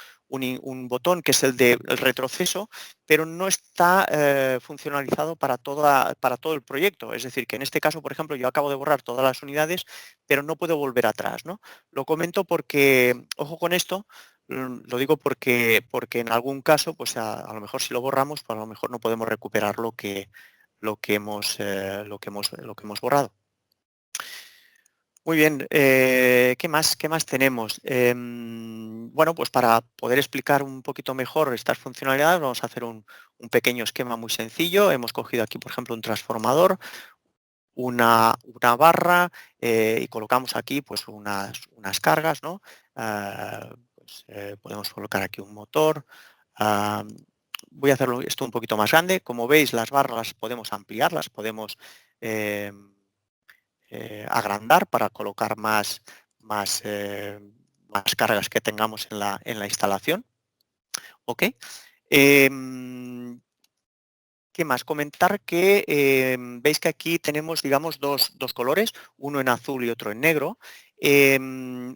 botón que es el de retroceso, pero no está funcionalizado para todo el proyecto. Es decir, que en este caso, por ejemplo, yo acabo de borrar todas las unidades, pero no puedo volver atrás, ¿no? Lo comento porque, ojo con esto, lo digo porque en algún caso, pues a lo mejor si lo borramos, pues a lo mejor no podemos recuperar lo que hemos borrado. Muy bien, ¿qué más tenemos? Bueno, pues para poder explicar un poquito mejor estas funcionalidades, vamos a hacer un pequeño esquema muy sencillo. Hemos cogido aquí, por ejemplo, un transformador, una barra, y colocamos aquí pues unas cargas, ¿no? Podemos colocar aquí un motor. voy a hacerlo esto un poquito más grande. Como veis, las barras las podemos ampliar, las podemos agrandar para colocar más cargas que tengamos en la instalación. ¿Ok? ¿Qué más? Comentar que veis que aquí tenemos, digamos, dos colores, uno en azul y otro en negro.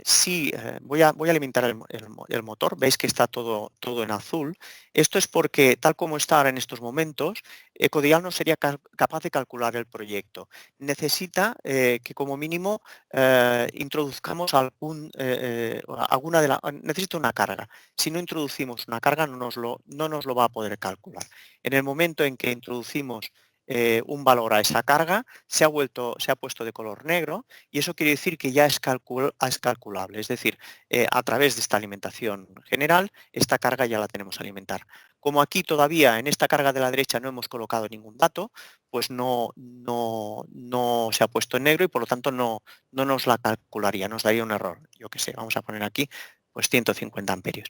Sí, voy a alimentar el motor, veis que está todo en azul. Esto es porque, tal como está ahora en estos momentos, Ecodial no sería capaz de calcular el proyecto. Necesita que como mínimo introduzcamos necesita una carga. Si no introducimos una carga no nos lo va a poder calcular. En el momento en que introducimos un valor a esa carga, se ha puesto de color negro y eso quiere decir que ya es calculable. Es decir, a través de esta alimentación general, esta carga ya la tenemos a alimentar. Como aquí todavía en esta carga de la derecha no hemos colocado ningún dato, pues no se ha puesto en negro y por lo tanto no nos la calcularía, nos daría un error. Yo qué sé, vamos a poner aquí pues 150 amperios.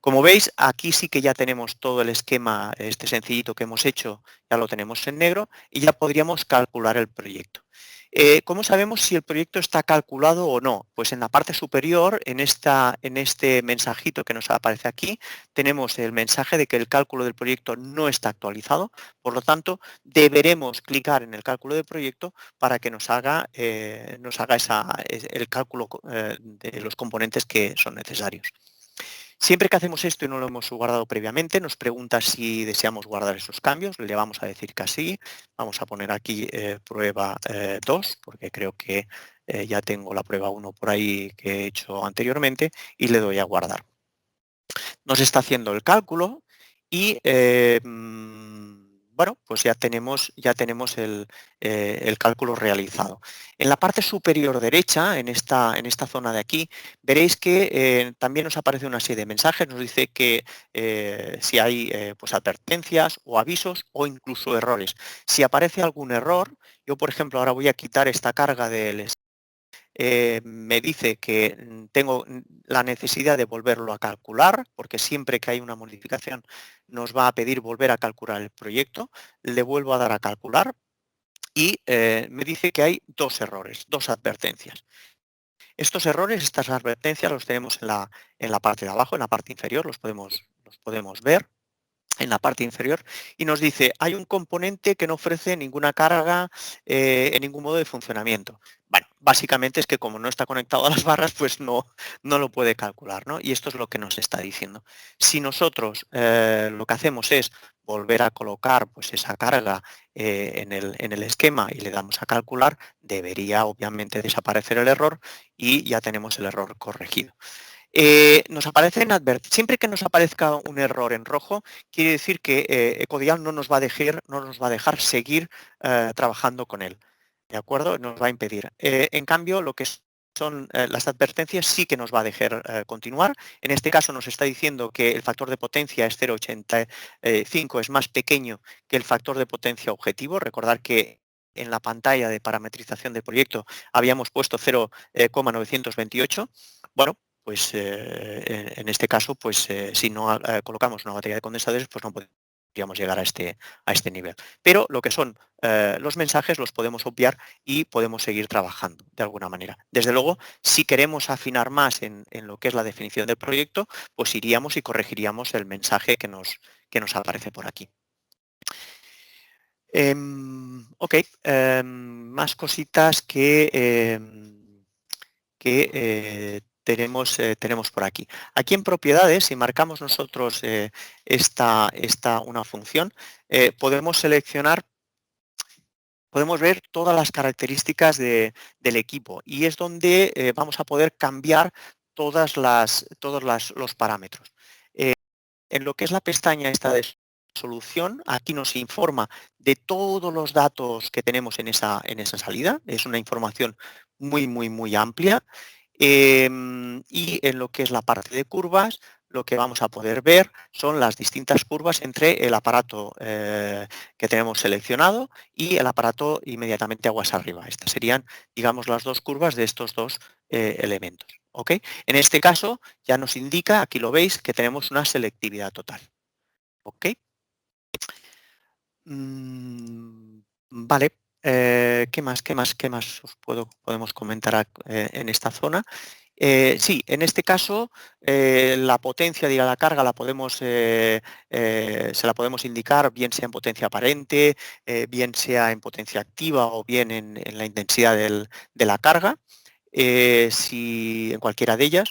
Como veis, aquí sí que ya tenemos todo el esquema, este sencillito que hemos hecho, ya lo tenemos en negro y ya podríamos calcular el proyecto. ¿Cómo sabemos si el proyecto está calculado o no? Pues en la parte superior, en este mensajito que nos aparece aquí, tenemos el mensaje de que el cálculo del proyecto no está actualizado, por lo tanto, deberemos clicar en el cálculo del proyecto para que nos haga el cálculo de los componentes que son necesarios. Siempre que hacemos esto y no lo hemos guardado previamente, nos pregunta si deseamos guardar esos cambios. Le vamos a decir que sí. Vamos a poner aquí prueba 2, porque creo que ya tengo la prueba 1 por ahí que he hecho anteriormente y le doy a guardar. Nos está haciendo el cálculo y bueno, pues ya tenemos el cálculo realizado. En la parte superior derecha, en esta zona de aquí, veréis que también nos aparece una serie de mensajes. Nos dice que si hay pues advertencias o avisos o incluso errores. Si aparece algún error, yo por ejemplo ahora voy a quitar esta carga del me dice que tengo la necesidad de volverlo a calcular, porque siempre que hay una modificación nos va a pedir volver a calcular el proyecto. Le vuelvo a dar a calcular y me dice que hay dos errores, dos advertencias. Estos errores, estas advertencias los tenemos en la parte de abajo, en la parte inferior, los podemos ver en la parte inferior y nos dice hay un componente que no ofrece ninguna carga en ningún modo de funcionamiento. Bueno, básicamente es que como no está conectado a las barras, pues no lo puede calcular, ¿no? Y esto es lo que nos está diciendo. Si nosotros lo que hacemos es volver a colocar pues esa carga en el esquema y le damos a calcular, debería obviamente desaparecer el error y ya tenemos el error corregido. Siempre que nos aparezca un error en rojo, quiere decir que Ecodial no nos va a dejar seguir trabajando con él. ¿De acuerdo? Nos va a impedir. En cambio, lo que son las advertencias sí que nos va a dejar continuar. En este caso nos está diciendo que el factor de potencia es 0,85, es más pequeño que el factor de potencia objetivo. Recordar que en la pantalla de parametrización del proyecto habíamos puesto 0,928. Bueno, pues en este caso, pues si no colocamos una batería de condensadores, pues no podríamos llegar a este nivel. Pero lo que son los mensajes los podemos obviar y podemos seguir trabajando de alguna manera. Desde luego, si queremos afinar más en lo que es la definición del proyecto, pues iríamos y corregiríamos el mensaje que nos aparece por aquí. Ok, más cositas que tenemos por aquí. Aquí en propiedades, si marcamos nosotros una función, podemos seleccionar, podemos ver todas las características del equipo y es donde vamos a poder cambiar todos los parámetros. En lo que es la pestaña esta de solución, aquí nos informa de todos los datos que tenemos en esa salida. Es una información muy amplia. Y en lo que es la parte de curvas, lo que vamos a poder ver son las distintas curvas entre el aparato que tenemos seleccionado y el aparato inmediatamente aguas arriba. Estas serían, digamos, las dos curvas de estos dos elementos. ¿Ok? En este caso ya nos indica, aquí lo veis, que tenemos una selectividad total. ¿Ok? Vale. ¿Qué más? Os podemos comentar en esta zona? Sí, en este caso la potencia de ir a la carga se la podemos indicar bien sea en potencia aparente, bien sea en potencia activa o bien en la intensidad de la carga, si en cualquiera de ellas.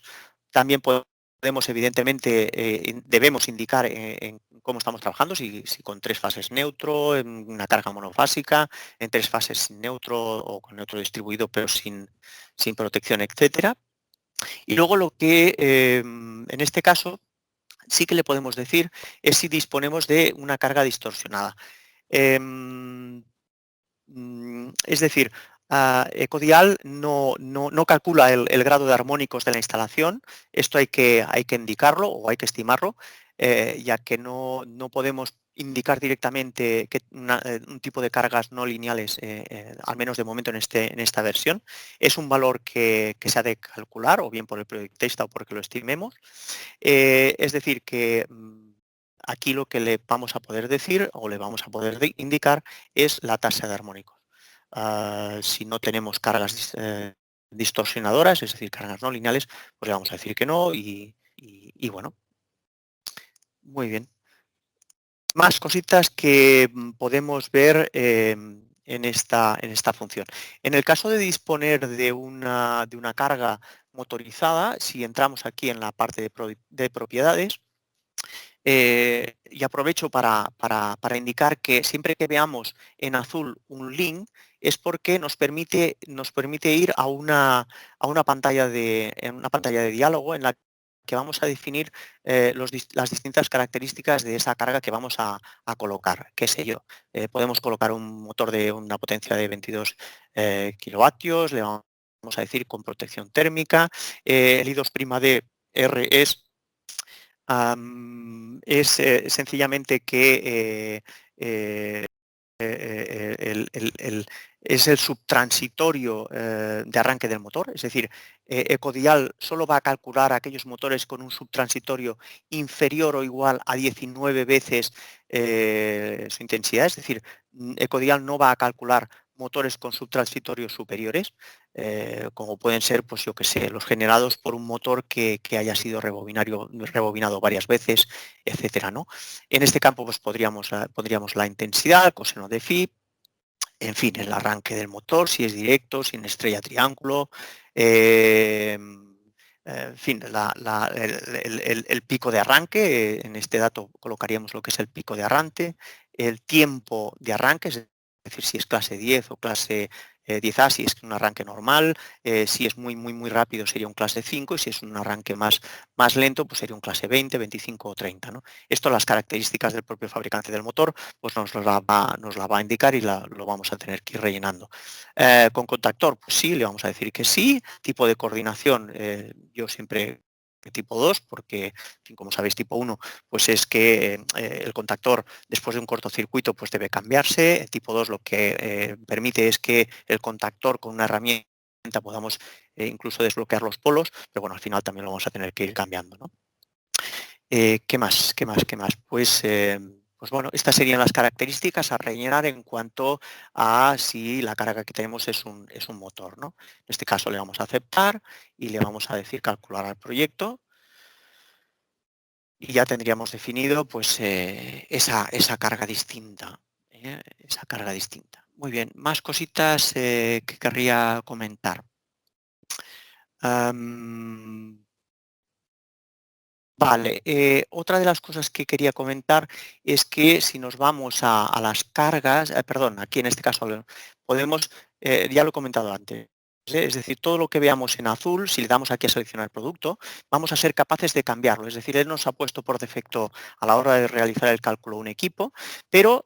También podemos, evidentemente, debemos indicar en cómo estamos trabajando, si con 3 fases neutro, en una carga monofásica, en 3 fases sin neutro o con neutro distribuido pero sin protección, etcétera. Y luego lo que en este caso sí que le podemos decir es si disponemos de una carga distorsionada. Em, es decir, Ecodial no calcula el grado de armónicos de la instalación. Esto hay que indicarlo o hay que estimarlo, ya que no podemos indicar directamente un tipo de cargas no lineales, al menos de momento en esta versión. Es un valor que se ha de calcular, o bien por el proyectista o porque lo estimemos. Es decir, que aquí lo que le vamos a poder decir o le vamos a poder indicar es la tasa de armónicos. Si no tenemos cargas distorsionadoras, es decir, cargas no lineales, pues le vamos a decir que no y bueno, muy bien. Más cositas que podemos ver en esta función. En el caso de disponer de una carga motorizada, si entramos aquí en la parte de propiedades, y aprovecho para indicar que siempre que veamos en azul un link es porque nos permite ir a una pantalla de diálogo en la que vamos a definir las distintas características de esa carga que vamos a colocar. ¿Qué sé yo? Podemos colocar un motor de una potencia de 22 kilovatios, le vamos a decir con protección térmica, el I2'D R es sencillamente que es el subtransitorio de arranque del motor, es decir, Ecodial solo va a calcular aquellos motores con un subtransitorio inferior o igual a 19 veces su intensidad, es decir, Ecodial no va a calcular motores con subtransitorios superiores, como pueden ser, pues yo que sé, los generados por un motor que haya sido rebobinado varias veces, etcétera, ¿no? En este campo pues pondríamos la intensidad, coseno de phi, en fin, el arranque del motor, si es directo, sin estrella triángulo, en fin, el pico de arranque, en este dato colocaríamos lo que es el pico de arranque, el tiempo de arranque, es decir, si es clase 10 o clase 10A, si es un arranque normal, si es muy, muy, muy rápido sería un clase 5 y si es un arranque más lento, pues sería un clase 20, 25 o 30, ¿no? Esto, las características del propio fabricante del motor, pues nos la va a indicar y lo vamos a tener que ir rellenando. Con contactor, pues sí, le vamos a decir que sí. Tipo de coordinación, yo siempre tipo 2, porque, como sabéis, tipo 1, pues es que el contactor después de un cortocircuito pues debe cambiarse. El tipo 2 lo que permite es que el contactor con una herramienta podamos incluso desbloquear los polos, pero bueno, al final también lo vamos a tener que ir cambiando, ¿no? ¿Qué más? Pues bueno, estas serían las características a rellenar en cuanto a si la carga que tenemos es un motor, ¿no? En este caso le vamos a aceptar y le vamos a decir calcular al proyecto y ya tendríamos definido pues esa carga distinta. Esa carga distinta. Muy bien, más cositas que querría comentar. Vale, otra de las cosas que quería comentar es que si nos vamos a las cargas, perdón, aquí en este caso podemos, ya lo he comentado antes, es decir, todo lo que veamos en azul, si le damos aquí a seleccionar producto, vamos a ser capaces de cambiarlo. Es decir, él nos ha puesto por defecto a la hora de realizar el cálculo un equipo, pero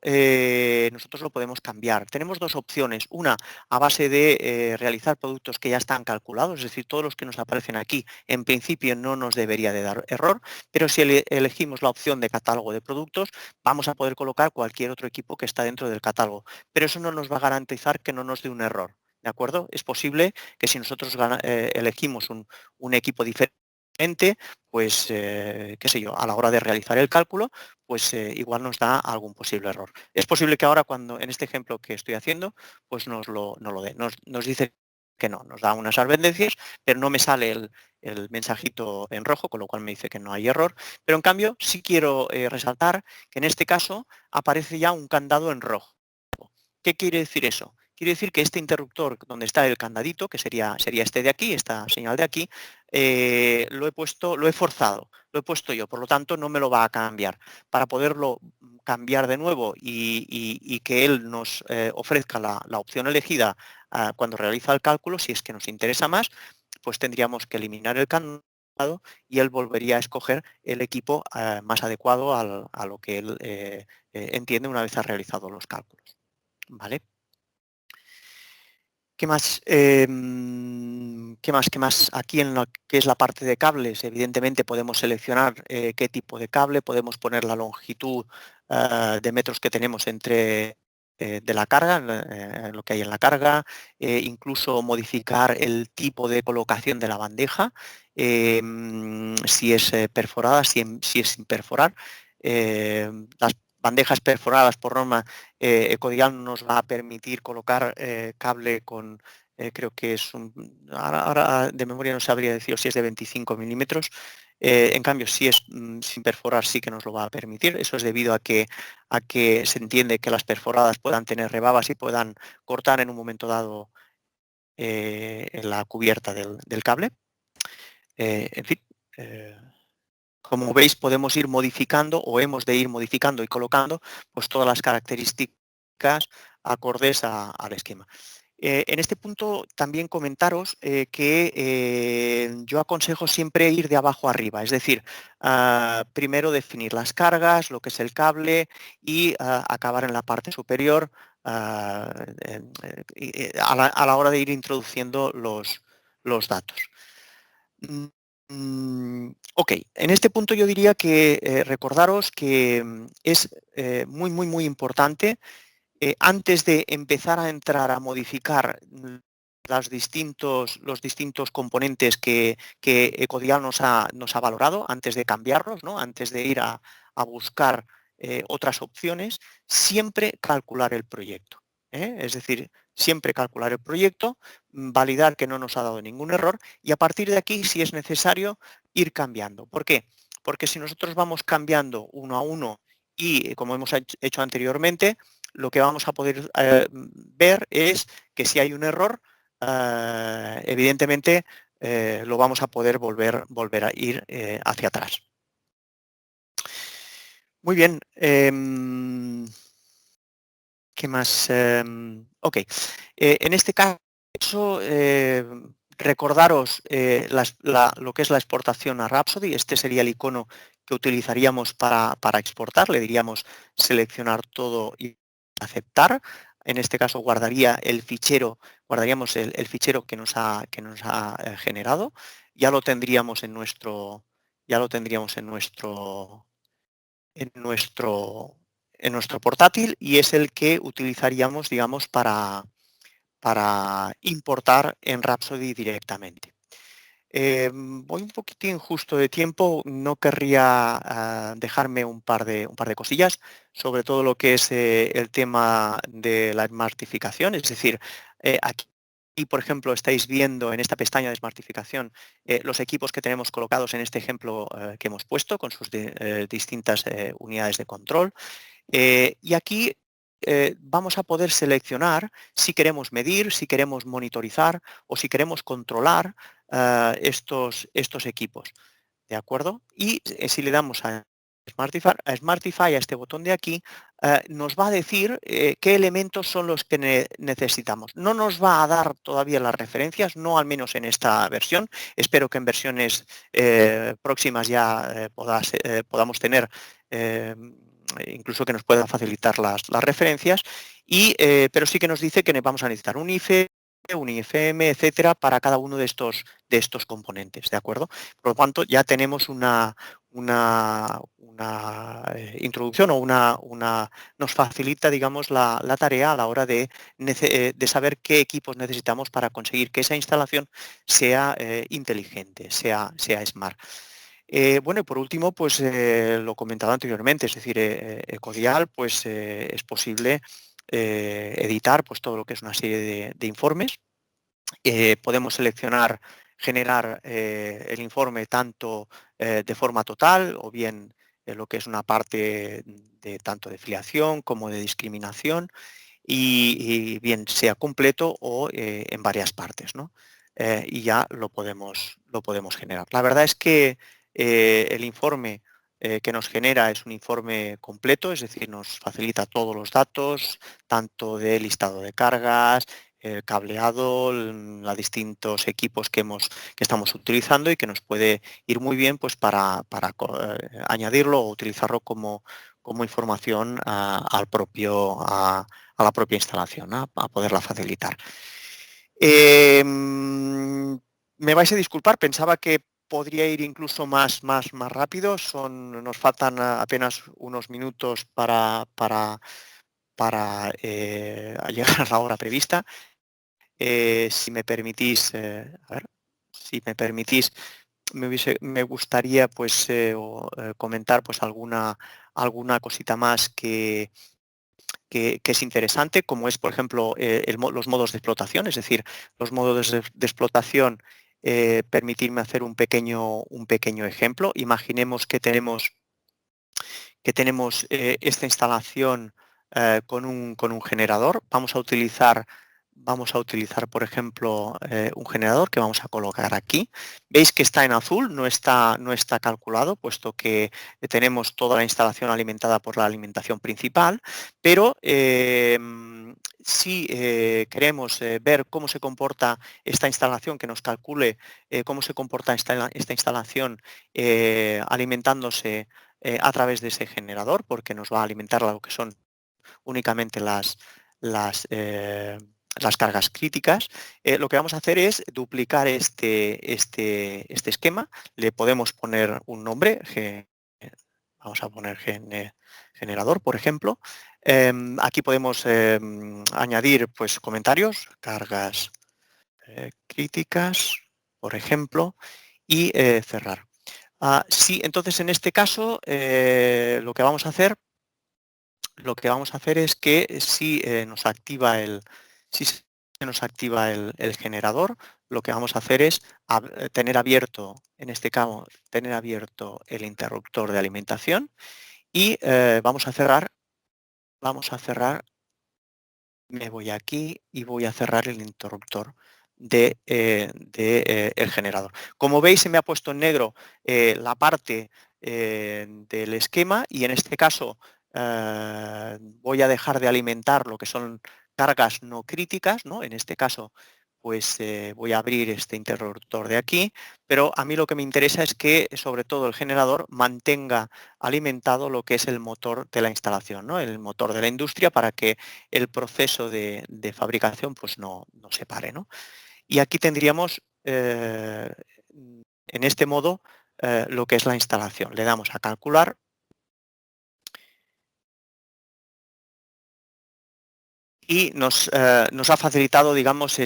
nosotros lo podemos cambiar. Tenemos dos opciones, una a base de realizar productos que ya están calculados, es decir, todos los que nos aparecen aquí en principio no nos debería de dar error, pero si elegimos la opción de catálogo de productos, vamos a poder colocar cualquier otro equipo que está dentro del catálogo, pero eso no nos va a garantizar que no nos dé un error. ¿De acuerdo? Es posible que si nosotros elegimos un equipo diferente pues, qué sé yo, a la hora de realizar el cálculo, pues igual nos da algún posible error. Es posible que ahora, cuando en este ejemplo que estoy haciendo, pues no lo dé. Nos dice que no, nos da unas advertencias, pero no me sale el mensajito en rojo, con lo cual me dice que no hay error. Pero en cambio, sí quiero resaltar que en este caso aparece ya un candado en rojo. ¿Qué quiere decir eso? Quiere decir que este interruptor donde está el candadito, que sería este de aquí, esta señal de aquí, lo he forzado, lo he puesto yo, por lo tanto no me lo va a cambiar. Para poderlo cambiar de nuevo y que él nos ofrezca la opción elegida cuando realiza el cálculo, si es que nos interesa más, pues tendríamos que eliminar el candado y él volvería a escoger el equipo más adecuado a lo que él entiende una vez ha realizado los cálculos. ¿Vale? ¿Qué más? ¿Qué más? Aquí en lo que es la parte de cables, evidentemente podemos seleccionar qué tipo de cable, podemos poner la longitud de metros que tenemos entre de la carga, lo que hay en la carga, incluso modificar el tipo de colocación de la bandeja, si es perforada, si es sin perforar. Las bandejas perforadas por norma, Ecodial nos va a permitir colocar cable con, creo que es ahora de memoria no sabría decir si es de 25 milímetros. En cambio, si es sin perforar, sí que nos lo va a permitir. Eso es debido a que se entiende que las perforadas puedan tener rebabas y puedan cortar en un momento dado en la cubierta del cable. En fin, como veis, podemos ir modificando o hemos de ir modificando y colocando pues todas las características acordes al esquema. En este punto también comentaros que yo aconsejo siempre ir de abajo arriba, es decir, primero definir las cargas, lo que es el cable y acabar en la parte superior a la hora de ir introduciendo los datos. Ok, en este punto yo diría que recordaros que es muy importante antes de empezar a entrar a modificar los distintos componentes que Ecodial nos ha valorado, antes de cambiarlos, ¿no? Antes de ir a buscar otras opciones, siempre calcular el proyecto. Es decir, siempre calcular el proyecto, validar que no nos ha dado ningún error y a partir de aquí, si es necesario, ir cambiando. ¿Por qué? Porque si nosotros vamos cambiando uno a uno y, como hemos hecho anteriormente, lo que vamos a poder ver es que si hay un error, evidentemente lo vamos a poder volver a ir hacia atrás. Muy bien. ¿Qué más? Ok. En este caso, recordaros lo que es la exportación a Rhapsody. Este sería el icono que utilizaríamos para exportar. Le diríamos seleccionar todo y aceptar. En este caso guardaríamos el fichero que nos ha generado. Ya lo tendríamos en nuestro en nuestro, en nuestro portátil y es el que utilizaríamos, digamos, para importar en Rhapsody directamente. Voy un poquitín justo de tiempo, no querría dejarme un par de cosillas, sobre todo lo que es el tema de la smartificación, es decir, aquí, por ejemplo, estáis viendo en esta pestaña de smartificación los equipos que tenemos colocados en este ejemplo que hemos puesto con sus distintas unidades de control. Y aquí vamos a poder seleccionar si queremos medir, si queremos monitorizar o si queremos controlar estos equipos. ¿De acuerdo? Y si le damos a Smartify, a este botón de aquí, nos va a decir qué elementos son los que necesitamos. No nos va a dar todavía las referencias, no al menos en esta versión. Espero que en versiones próximas ya podamos tener incluso que nos puedan facilitar las referencias, pero sí que nos dice que vamos a necesitar un IFE, un IFM, etcétera, para cada uno de estos componentes, ¿de acuerdo? Por lo tanto, ya tenemos una introducción o nos facilita, digamos, la tarea a la hora de saber qué equipos necesitamos para conseguir que esa instalación sea inteligente, sea smart. Bueno, y por último, pues lo comentaba anteriormente, es decir, Ecodial, pues es posible editar pues todo lo que es una serie de informes. Podemos seleccionar, generar el informe tanto de forma total o bien lo que es una parte de tanto de filiación como de discriminación y bien sea completo o en varias partes, ¿no? Y ya lo podemos generar. La verdad es que el informe que nos genera es un informe completo, es decir, nos facilita todos los datos, tanto de listado de cargas, el cableado, los distintos equipos que estamos utilizando y que nos puede ir muy bien pues para añadirlo o utilizarlo como información a la propia instalación, ¿no? A poderla facilitar. Me vais a disculpar, pensaba que podría ir incluso más rápido. Nos faltan apenas unos minutos para llegar a la hora prevista. Si me permitís, me gustaría pues comentar pues alguna cosita más que es interesante, como es, por ejemplo, los modos de explotación, es decir, los modos de explotación. Permitirme hacer un pequeño ejemplo. Imaginemos que tenemos esta instalación con un generador. Vamos a utilizar, por ejemplo, un generador que vamos a colocar aquí. Veis que está en azul, no está calculado, puesto que tenemos toda la instalación alimentada por la alimentación principal, pero si queremos ver cómo se comporta esta instalación, que nos calcule cómo se comporta esta instalación alimentándose a través de ese generador, porque nos va a alimentar lo que son únicamente las cargas críticas. Lo que vamos a hacer es duplicar este esquema. Le podemos poner un nombre, vamos a poner generador, por ejemplo. Aquí podemos añadir pues comentarios, cargas críticas, por ejemplo, y cerrar. Sí, entonces en este caso lo que vamos a hacer es que si se nos activa el generador, lo que vamos a hacer es tener abierto, en este caso, tener abierto el interruptor de alimentación y vamos a cerrar, me voy aquí y voy a cerrar el interruptor el generador. Como veis, se me ha puesto en negro la parte del esquema y en este caso voy a dejar de alimentar lo que son cargas no críticas, ¿no? En este caso, pues voy a abrir este interruptor de aquí, pero a mí lo que me interesa es que sobre todo el generador mantenga alimentado lo que es el motor de la instalación, ¿no? El motor de la industria, para que el proceso de fabricación pues no se pare, ¿no? Y aquí tendríamos en este modo lo que es la instalación. Le damos a calcular y nos ha facilitado, digamos,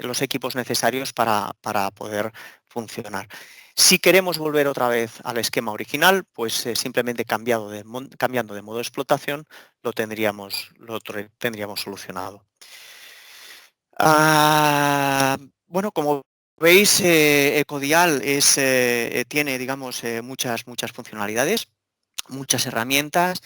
los equipos necesarios para poder funcionar. Si queremos volver otra vez al esquema original, pues simplemente cambiando de modo de explotación lo tendríamos solucionado. Bueno, como veis, Ecodial tiene, digamos, muchas funcionalidades, muchas herramientas